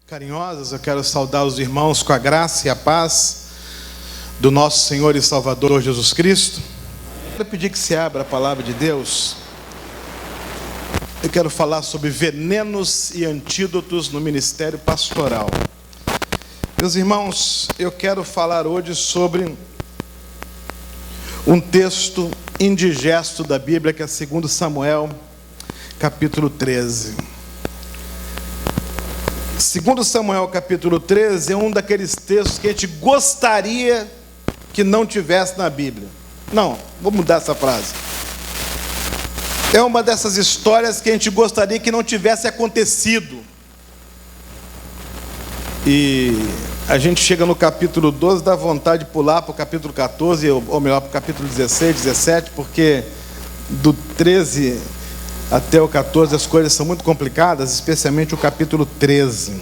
Carinhosas, eu quero saudar os irmãos com a graça e a paz do nosso Senhor e Salvador Jesus Cristo. Quero pedir que se abra a palavra de Deus. Eu quero falar sobre venenos e antídotos no ministério pastoral. Meus irmãos, eu quero falar hoje sobre um texto indigesto da Bíblia, que é 2 Samuel, capítulo 13. 2 Samuel capítulo 13 é um daqueles textos que a gente gostaria que não tivesse na Bíblia. Não, vou mudar essa frase. É uma dessas histórias que a gente gostaria que não tivesse acontecido. E a gente chega no capítulo 12, dá vontade de pular para o capítulo 14, ou melhor, para o capítulo 16, 17, porque do 13 até o 14 as coisas são muito complicadas, especialmente o capítulo 13.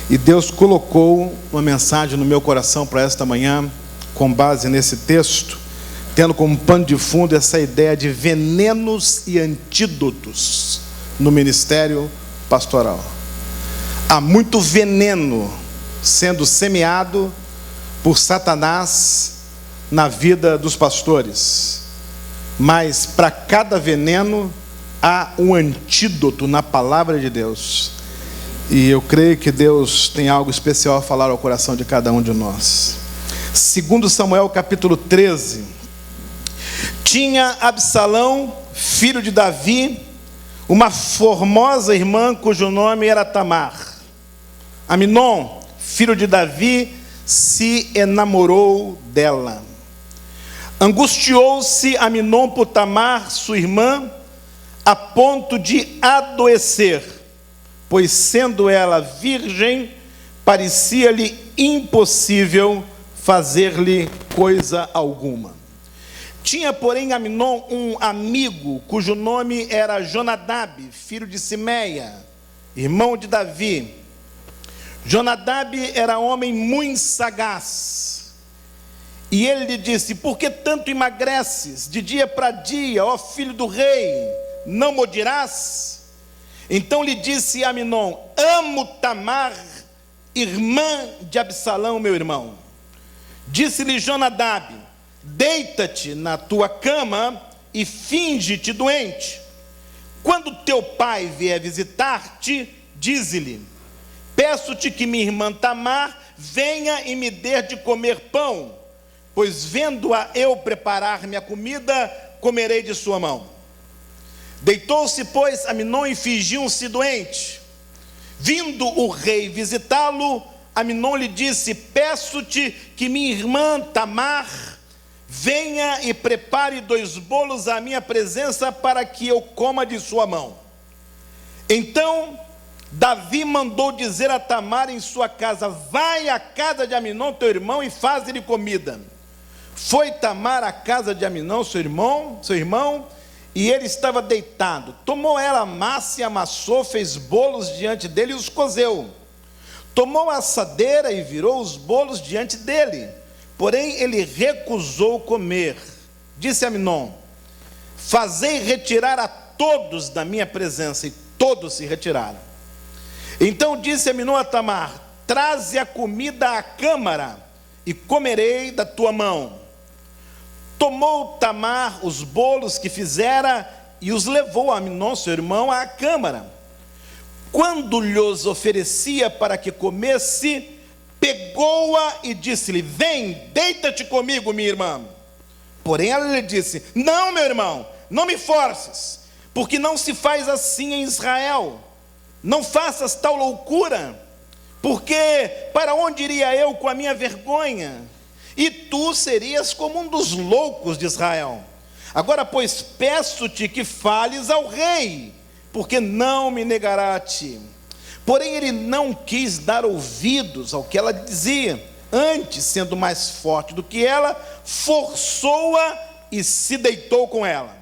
E Deus colocou uma mensagem no meu coração para esta manhã, com base nesse texto, tendo como pano de fundo essa ideia de venenos e antídotos no ministério pastoral. Há muito veneno sendo semeado por Satanás na vida dos pastores, mas para cada veneno há um antídoto na palavra de Deus. E eu creio que Deus tem algo especial a falar ao coração de cada um de nós. 2 Samuel capítulo 13. Tinha Absalão, filho de Davi, uma formosa irmã cujo nome era Tamar. Amnon, filho de Davi, se enamorou dela. Angustiou-se Amnon por Tamar, sua irmã, a ponto de adoecer, pois sendo ela virgem, parecia-lhe impossível fazer-lhe coisa alguma. Tinha, porém, Amnon um amigo, cujo nome era Jonadab, filho de Simeia, irmão de Davi. Jonadab era homem muito sagaz, e ele lhe disse: por que tanto emagreces de dia para dia, ó filho do rei? Não me dirás? Então lhe disse Amnon: amo Tamar, irmã de Absalão, meu irmão. Disse-lhe Jonadab: deita-te na tua cama e finge-te doente. Quando teu pai vier visitar-te, dize-lhe: peço-te que minha irmã Tamar venha e me dê de comer pão, pois vendo-a eu preparar minha comida, comerei de sua mão. Deitou-se, pois, Amnon e fingiu-se doente. Vindo o rei visitá-lo, Amnon lhe disse: peço-te que minha irmã Tamar venha e prepare 2 bolos à minha presença para que eu coma de sua mão. Então Davi mandou dizer a Tamar em sua casa: vai à casa de Amnon teu irmão e faz-lhe comida. Foi Tamar à casa de Amnon seu irmão, e ele estava deitado. Tomou ela a massa e amassou, fez bolos diante dele e os cozeu. Tomou a assadeira e virou os bolos diante dele, porém ele recusou comer. Disse Amnon: fazei retirar a todos da minha presença, e todos se retiraram. Então disse Amnon a Tamar: traze a comida à câmara, e comerei da tua mão. Tomou Tamar os bolos que fizera e os levou a Amnon, seu irmão, à câmara. Quando lhos oferecia para que comesse, pegou-a e disse-lhe: vem, deita-te comigo, minha irmã. Porém ela lhe disse: não, meu irmão, não me forces, porque não se faz assim em Israel. Não faças tal loucura, porque para onde iria eu com a minha vergonha? E tu serias como um dos loucos de Israel. Agora, pois, peço-te que fales ao rei, porque não me negará a ti. Porém, ele não quis dar ouvidos ao que ela dizia. Antes, sendo mais forte do que ela, forçou-a e se deitou com ela.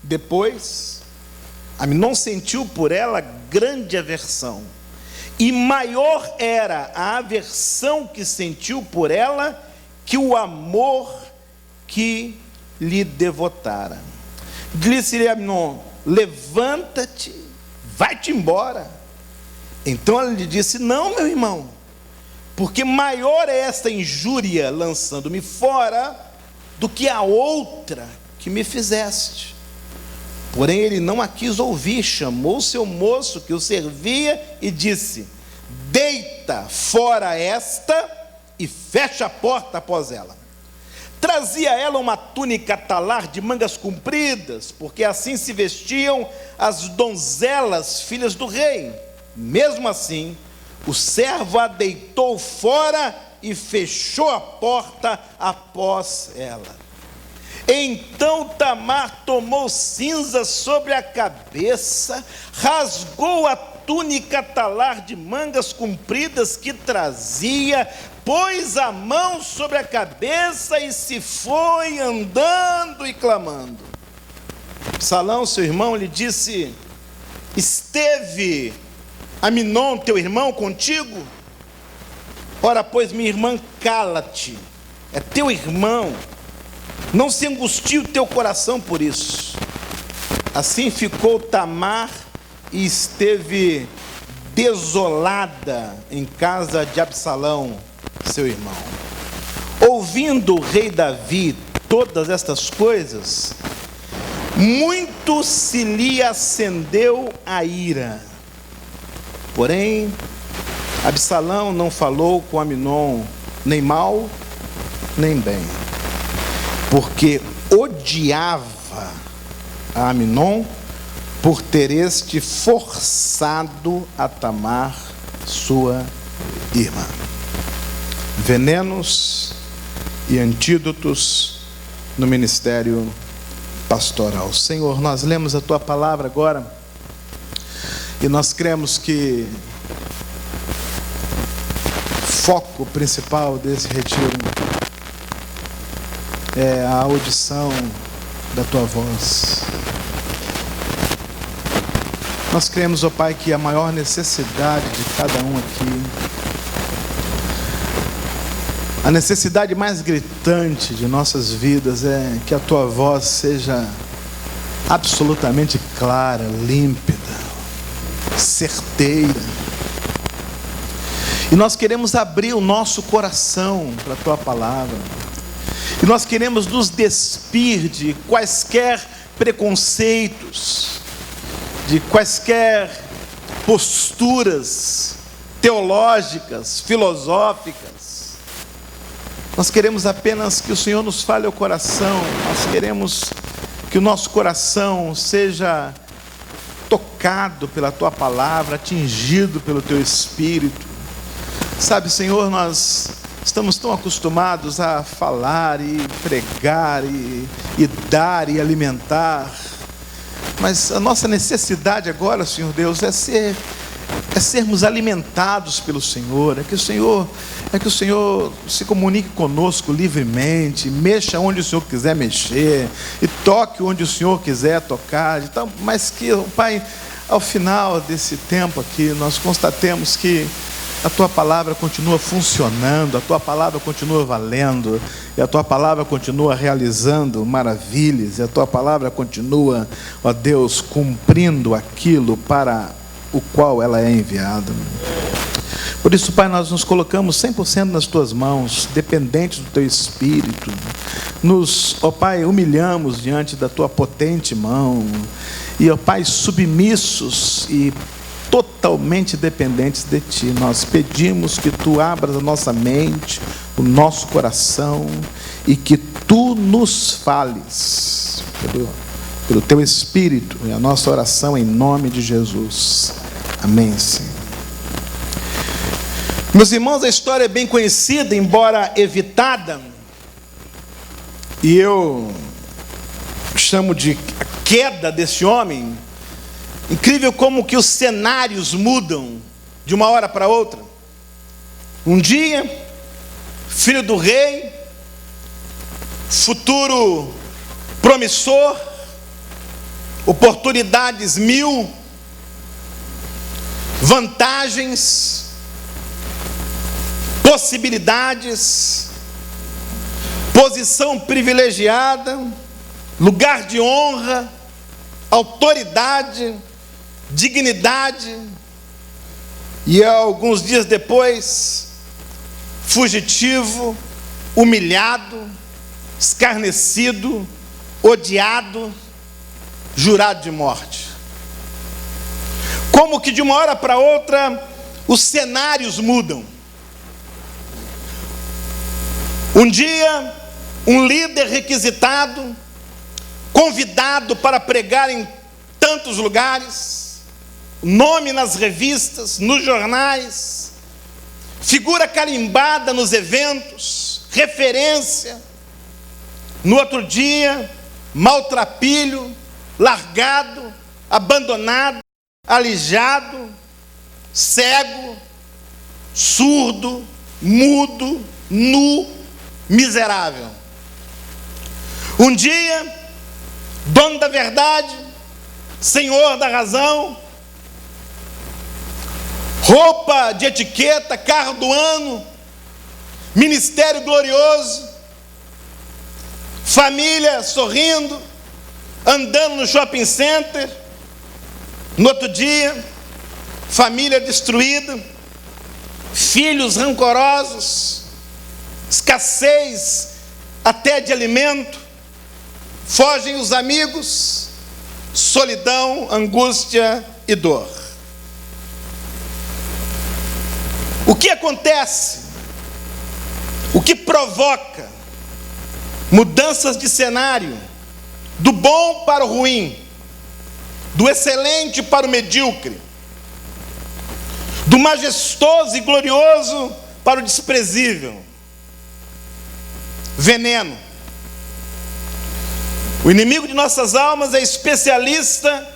Depois, Amnon sentiu por ela grande aversão. E maior era a aversão que sentiu por ela que o amor que lhe devotara. Disse-lhe Amnon: levanta-te, vai-te embora, Então ela lhe disse: não, meu irmão, porque maior é esta injúria lançando-me fora do que a outra que me fizeste. Porém ele não a quis ouvir, chamou seu moço que o servia e disse: deita fora esta e fecha a porta após ela. Trazia ela uma túnica talar de mangas compridas, porque assim se vestiam as donzelas filhas do rei. Mesmo assim, o servo a deitou fora e fechou a porta após ela. Então Tamar tomou cinza sobre a cabeça, rasgou a túnica talar de mangas compridas que trazia, pôs a mão sobre a cabeça e se foi andando e clamando. Absalão, seu irmão, lhe disse: esteve Aminon, teu irmão, contigo? Ora, pois, minha irmã, cala-te, é teu irmão, não se angustie o teu coração por isso. Assim ficou Tamar e esteve desolada em casa de Absalão, seu irmão. Ouvindo o rei Davi todas estas coisas, muito se lhe acendeu a ira. Porém, Absalão não falou com Aminon nem mal nem bem, porque odiava a Aminon por ter este forçado a Tamar, sua irmã. Venenos e antídotos no ministério pastoral. Senhor, nós lemos a tua palavra agora e nós cremos que o foco principal desse retiro é a audição da tua voz. Nós cremos, ó Pai, que a maior necessidade de cada um aqui, a necessidade mais gritante de nossas vidas é que a tua voz seja absolutamente clara, límpida, certeira. E nós queremos abrir o nosso coração para a tua palavra. E nós queremos nos despir de quaisquer preconceitos, de quaisquer posturas teológicas, filosóficas. Nós queremos apenas que o Senhor nos fale ao coração. Nós queremos que o nosso coração seja tocado pela tua palavra, atingido pelo teu Espírito. Sabe, Senhor, nós estamos tão acostumados a falar e pregar e dar e alimentar, mas a nossa necessidade agora, Senhor Deus, é sermos alimentados pelo Senhor, é que o Senhor se comunique conosco livremente, mexa onde o Senhor quiser mexer, e toque onde o Senhor quiser tocar, então, mas que, Pai, ao final desse tempo aqui, nós constatemos que a tua palavra continua funcionando, a tua palavra continua valendo, e a tua palavra continua realizando maravilhas, e a tua palavra continua, ó Deus, cumprindo aquilo para o qual ela é enviada. Por isso, Pai, nós nos colocamos 100% nas tuas mãos, dependentes do teu Espírito. Nos, ó Pai, humilhamos diante da tua potente mão, e, ó Pai, submissos e totalmente dependentes de ti. Nós pedimos que tu abras a nossa mente, o nosso coração, e que tu nos fales pelo teu Espírito. É a nossa oração em nome de Jesus. Amém, Senhor. Meus irmãos, a história é bem conhecida, embora evitada, e eu chamo de a queda desse homem. Incrível como que os cenários mudam de uma hora para outra. Um dia, filho do rei, futuro promissor, oportunidades mil, vantagens, possibilidades, posição privilegiada, lugar de honra, autoridade, dignidade. E alguns dias depois, fugitivo, humilhado, escarnecido, odiado, jurado de morte. Como que de uma hora para outra os cenários mudam. Um dia, um líder requisitado, convidado para pregar em tantos lugares, nome nas revistas, nos jornais, figura carimbada nos eventos, referência. No outro dia, maltrapilho, largado, abandonado, alijado, cego, surdo, mudo, nu, miserável. Um dia, dono da verdade, senhor da razão, roupa de etiqueta, carro do ano, ministério glorioso, família sorrindo, andando no shopping center. No outro dia, família destruída, filhos rancorosos, escassez até de alimento, fogem os amigos, solidão, angústia e dor. O que acontece? O que provoca mudanças de cenário, do bom para o ruim, do excelente para o medíocre, do majestoso e glorioso para o desprezível? Veneno. O inimigo de nossas almas é especialista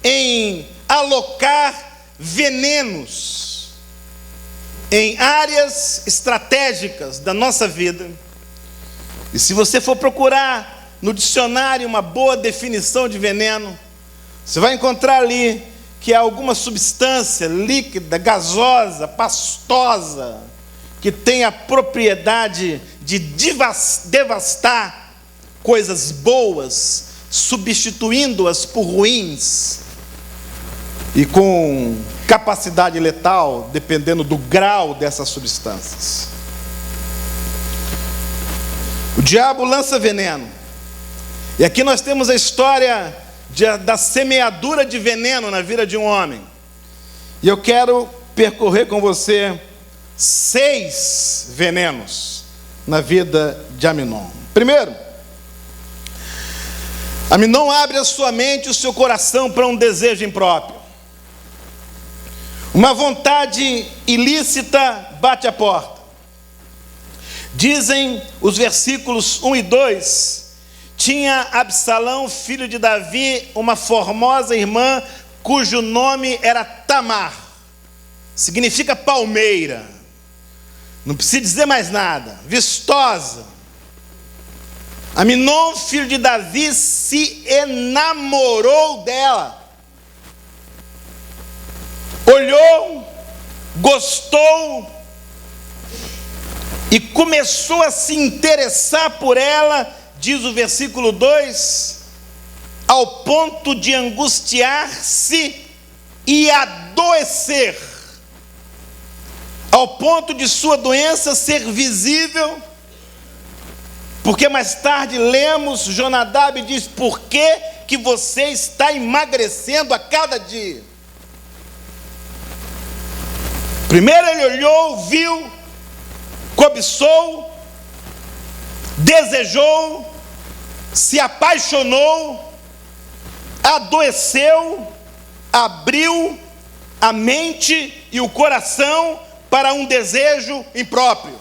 em alocar venenos em áreas estratégicas da nossa vida. E se você for procurar no dicionário uma boa definição de veneno, você vai encontrar ali que há alguma substância líquida, gasosa, pastosa, que tem a propriedade de devastar coisas boas, substituindo-as por ruins, e com capacidade letal, dependendo do grau dessas substâncias. O diabo lança veneno. E aqui nós temos a história da semeadura de veneno na vida de um homem. E eu quero percorrer com você 6 venenos na vida de Aminon. Primeiro, Aminon abre a sua mente e o seu coração para um desejo impróprio. Uma vontade ilícita bate a porta. Dizem os versículos 1 e 2, tinha Absalão, filho de Davi, uma formosa irmã, cujo nome era Tamar. Significa palmeira. Não precisa dizer mais nada. Vistosa. Aminon, filho de Davi, se enamorou dela. Olhou, gostou e começou a se interessar por ela, diz o versículo 2, ao ponto de angustiar-se e adoecer, ao ponto de sua doença ser visível, porque mais tarde lemos, Jonadab diz: por que você está emagrecendo a cada dia? Primeiro ele olhou, viu, cobiçou, desejou, se apaixonou, adoeceu, abriu a mente e o coração para um desejo impróprio.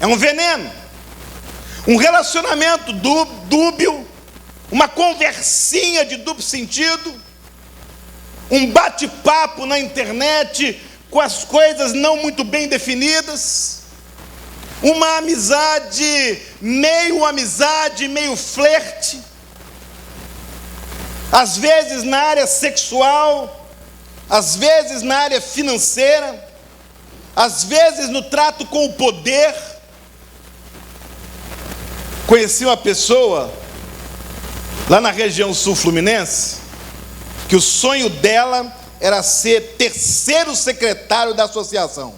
É um veneno, um relacionamento dúbio, uma conversinha de duplo sentido, um bate-papo na internet com as coisas não muito bem definidas, uma amizade, meio flerte, às vezes na área sexual, às vezes na área financeira, às vezes no trato com o poder. Conheci uma pessoa lá na região sul fluminense, que o sonho dela era ser terceiro secretário da associação.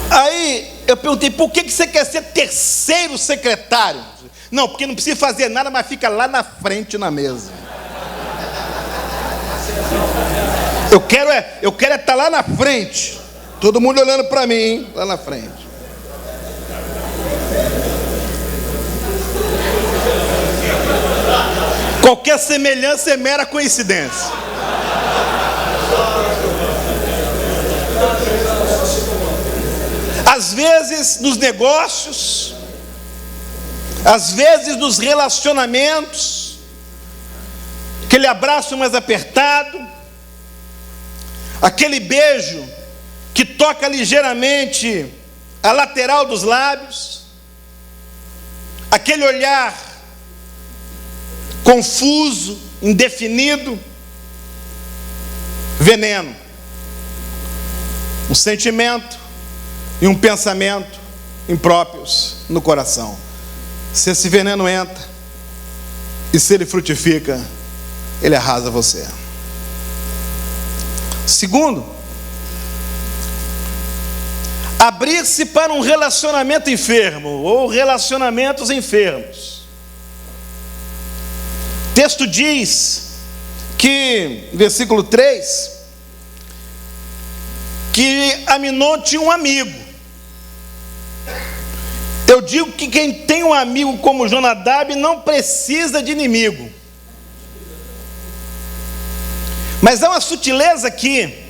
Aí eu perguntei, por que você quer ser terceiro secretário? Não, porque não precisa fazer nada, mas fica lá na frente na mesa. Eu quero estar lá na frente. Todo mundo olhando para mim, hein? Lá na frente. Qualquer semelhança é mera coincidência. Às vezes nos negócios, às vezes nos relacionamentos, aquele abraço mais apertado, aquele beijo que toca ligeiramente a lateral dos lábios, aquele olhar confuso, indefinido, veneno, um sentimento e um pensamento impróprios no coração. Se esse veneno entra e se ele frutifica, ele arrasa você. Segundo, abrir-se para um relacionamento enfermo ou relacionamentos enfermos. O texto diz que, versículo 3, que Aminon tinha um amigo. Eu digo que quem tem um amigo como Jonadab não precisa de inimigo. Mas há uma sutileza aqui.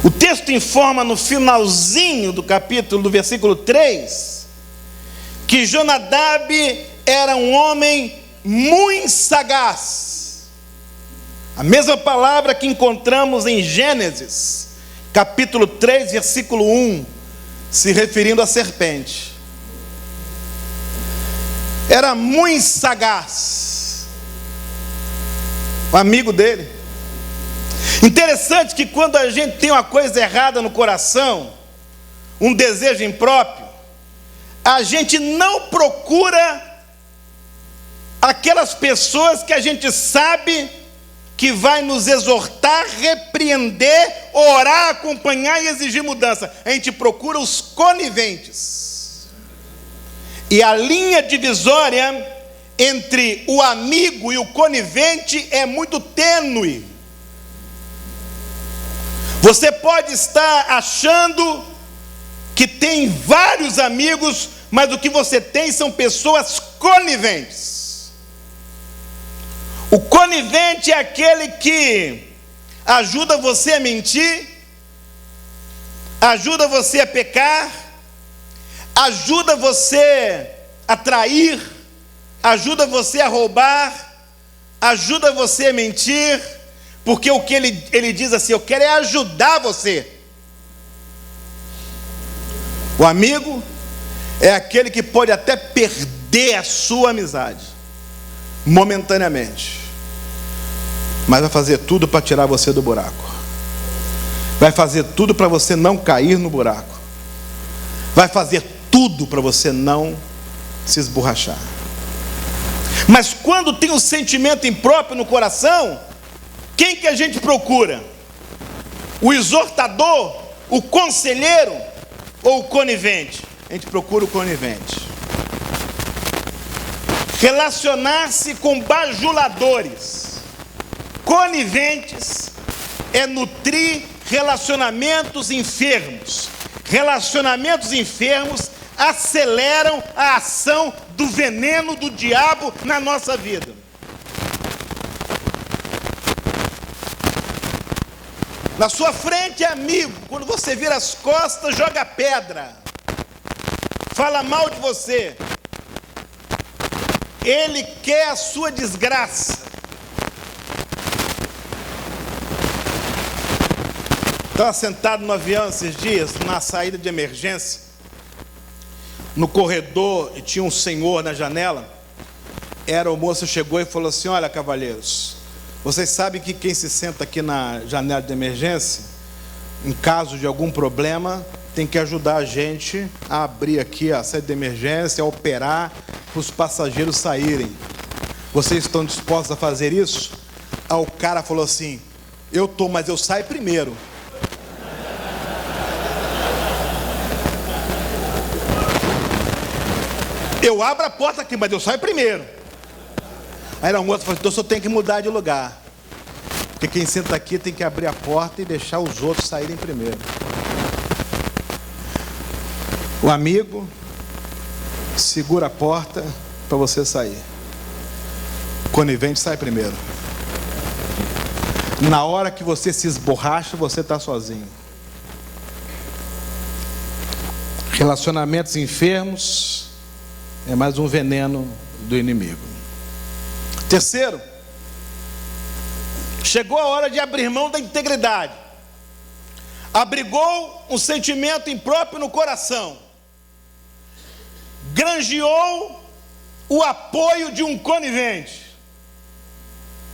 O texto informa no finalzinho do capítulo, do versículo 3, que Jonadab era um homem muito sagaz. A mesma palavra que encontramos em Gênesis, capítulo 3, versículo 1, se referindo à serpente. Era muito sagaz. O amigo dele. Interessante que quando a gente tem uma coisa errada no coração, um desejo impróprio, a gente não procura aquelas pessoas que a gente sabe que vai nos exortar, repreender, orar, acompanhar e exigir mudança. A gente procura os coniventes. E a linha divisória entre o amigo e o conivente é muito tênue. Você pode estar achando que tem vários amigos, mas o que você tem são pessoas coniventes. O conivente é aquele que ajuda você a mentir, ajuda você a pecar, ajuda você a trair, ajuda você a roubar, ajuda você a mentir, porque o que ele diz assim, eu quero é ajudar você. O amigo é aquele que pode até perder a sua amizade, momentaneamente, mas vai fazer tudo para tirar você do buraco, vai fazer tudo para você não cair no buraco, vai fazer tudo para você não se esborrachar. Mas quando tem um sentimento impróprio no coração, quem que a gente procura? O exortador, o conselheiro ou o conivente? A gente procura o conivente. Relacionar-se com bajuladores, coniventes, é nutrir relacionamentos enfermos. Relacionamentos enfermos aceleram a ação do veneno do diabo na nossa vida. Na sua frente é amigo, quando você vira as costas, joga pedra, fala mal de você. Ele quer a sua desgraça. Estava sentado no avião esses dias, na saída de emergência, no corredor, e tinha um senhor na janela. Era o moço, chegou e falou assim: olha, cavalheiros, vocês sabem que quem se senta aqui na janela de emergência, em caso de algum problema, tem que ajudar a gente a abrir aqui a saída de emergência, a operar, para os passageiros saírem. Vocês estão dispostos a fazer isso? Aí o cara falou assim: eu estou, mas eu saio primeiro. Eu abro a porta aqui, mas eu saio primeiro. Aí a moça falou: então eu tenho que mudar de lugar, porque quem senta aqui tem que abrir a porta e deixar os outros saírem primeiro. O amigo segura a porta para você sair. O conivente sai primeiro. Na hora que você se esborracha, você está sozinho. Relacionamentos enfermos é mais um veneno do inimigo. Terceiro, chegou a hora de abrir mão da integridade. Abrigou um sentimento impróprio no coração. Granjeou o apoio de um conivente.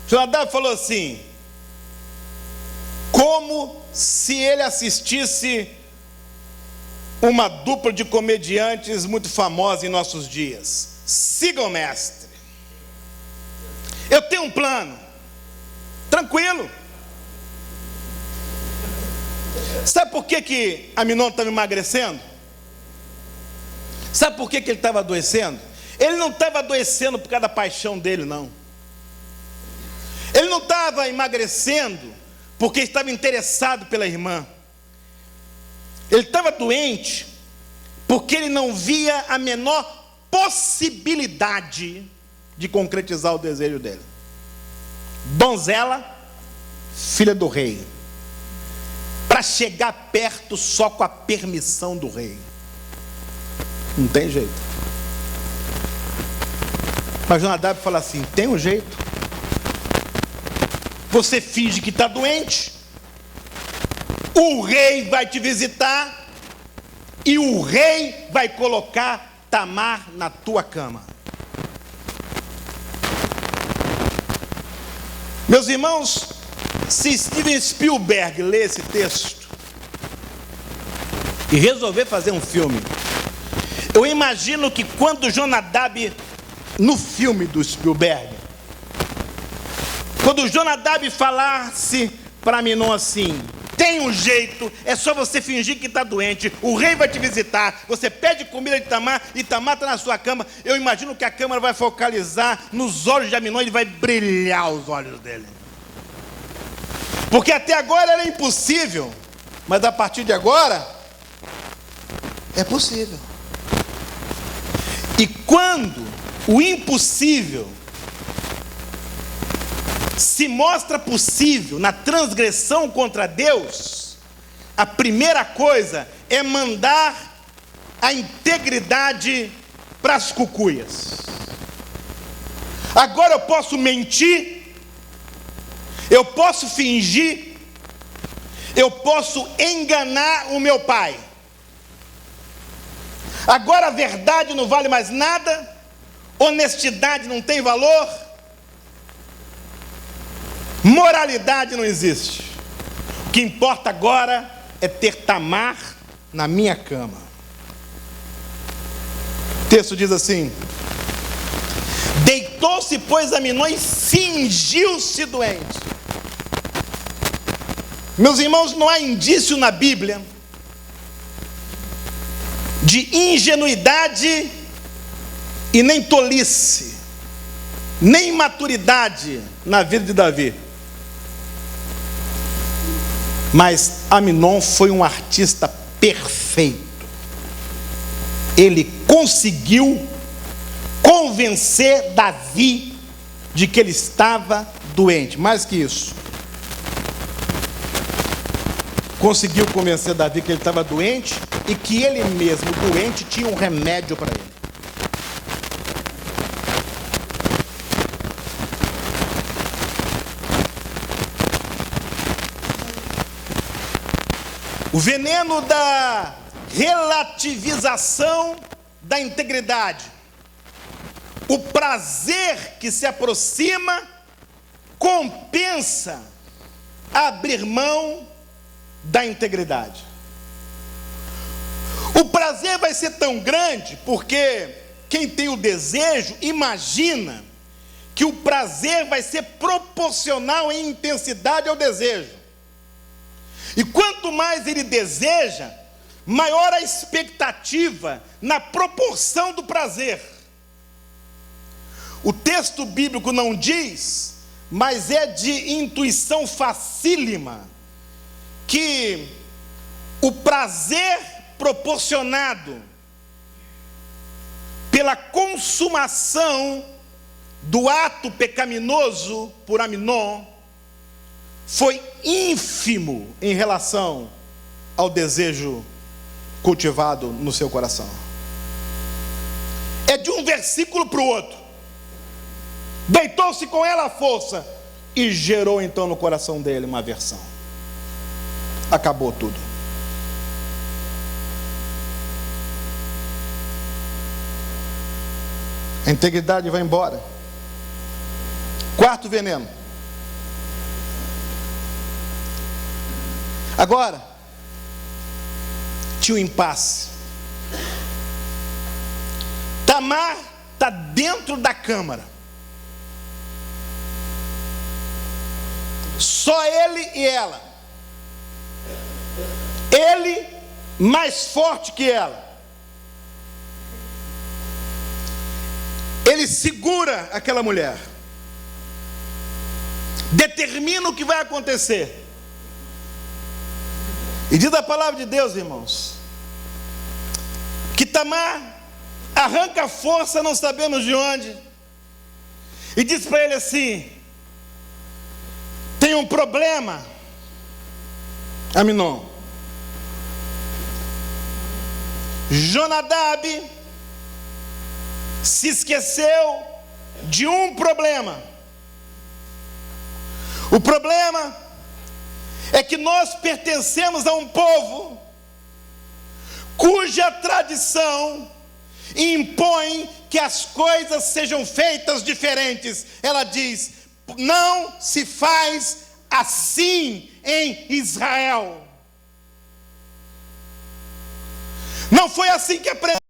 Jonadab falou assim, como se ele assistisse uma dupla de comediantes muito famosa em nossos dias. Siga o mestre. Eu tenho um plano. Tranquilo. Sabe por que Aminon estava emagrecendo? Sabe por que ele estava adoecendo? Ele não estava adoecendo por causa da paixão dele, não. Ele não estava emagrecendo porque estava interessado pela irmã. Ele estava doente porque ele não via a menor possibilidade de concretizar o desejo dele. Donzela, filha do rei, para chegar perto só com a permissão do rei. Não tem jeito. Mas Jonadab fala assim: tem um jeito. Você finge que está doente, o rei vai te visitar e o rei vai colocar Tamar na tua cama. Meus irmãos, se Steven Spielberg ler esse texto e resolver fazer um filme, eu imagino que quando Jonadab, no filme do Spielberg, quando Jonadab falasse para Aminon assim: tem um jeito, é só você fingir que está doente, o rei vai te visitar, você pede comida de Tamar e Tamar está na sua cama. Eu imagino que a câmera vai focalizar nos olhos de Aminon e ele vai brilhar os olhos dele, porque até agora era impossível, mas a partir de agora é possível. E quando o impossível se mostra possível na transgressão contra Deus, a primeira coisa é mandar a integridade para as cucuias. Agora eu posso mentir, eu posso fingir, eu posso enganar o meu pai. Agora a verdade não vale mais nada, honestidade não tem valor, moralidade não existe. O que importa agora é ter Tamar na minha cama. O texto diz assim: deitou-se, pois, Aminon e fingiu-se doente. Meus irmãos, não há indício na Bíblia de ingenuidade e nem tolice, nem imaturidade na vida de Davi. Mas Aminon foi um artista perfeito. Ele conseguiu convencer Davi de que ele estava doente. Mais que isso, conseguiu convencer Davi que ele estava doente e que ele mesmo, doente, tinha um remédio para ele. O veneno da relativização da integridade. O prazer que se aproxima compensa abrir mão da integridade. O prazer vai ser tão grande porque quem tem o desejo imagina que o prazer vai ser proporcional em intensidade ao desejo. E quanto mais ele deseja, maior a expectativa na proporção do prazer. O texto bíblico não diz, mas é de intuição facílima, que o prazer proporcionado pela consumação do ato pecaminoso por Amnon foi ínfimo em relação ao desejo cultivado no seu coração. É de um versículo para o outro. Deitou-se com ela à força e gerou então no coração dele uma aversão. Acabou tudo. A integridade vai embora. Quarto veneno. Agora, tinha um impasse. Tamar está dentro da câmara. Só ele e ela. Ele mais forte que ela. Ele segura aquela mulher. Determina o que vai acontecer. E diz a palavra de Deus, irmãos, que Tamar arranca a força, não sabemos de onde, e diz para ele assim: tem um problema, Amnon. Jonadab se esqueceu de um problema. O problema é que nós pertencemos a um povo cuja tradição impõe que as coisas sejam feitas diferentes. Ela diz: não se faz assim em Israel. Não foi assim que aprendeu.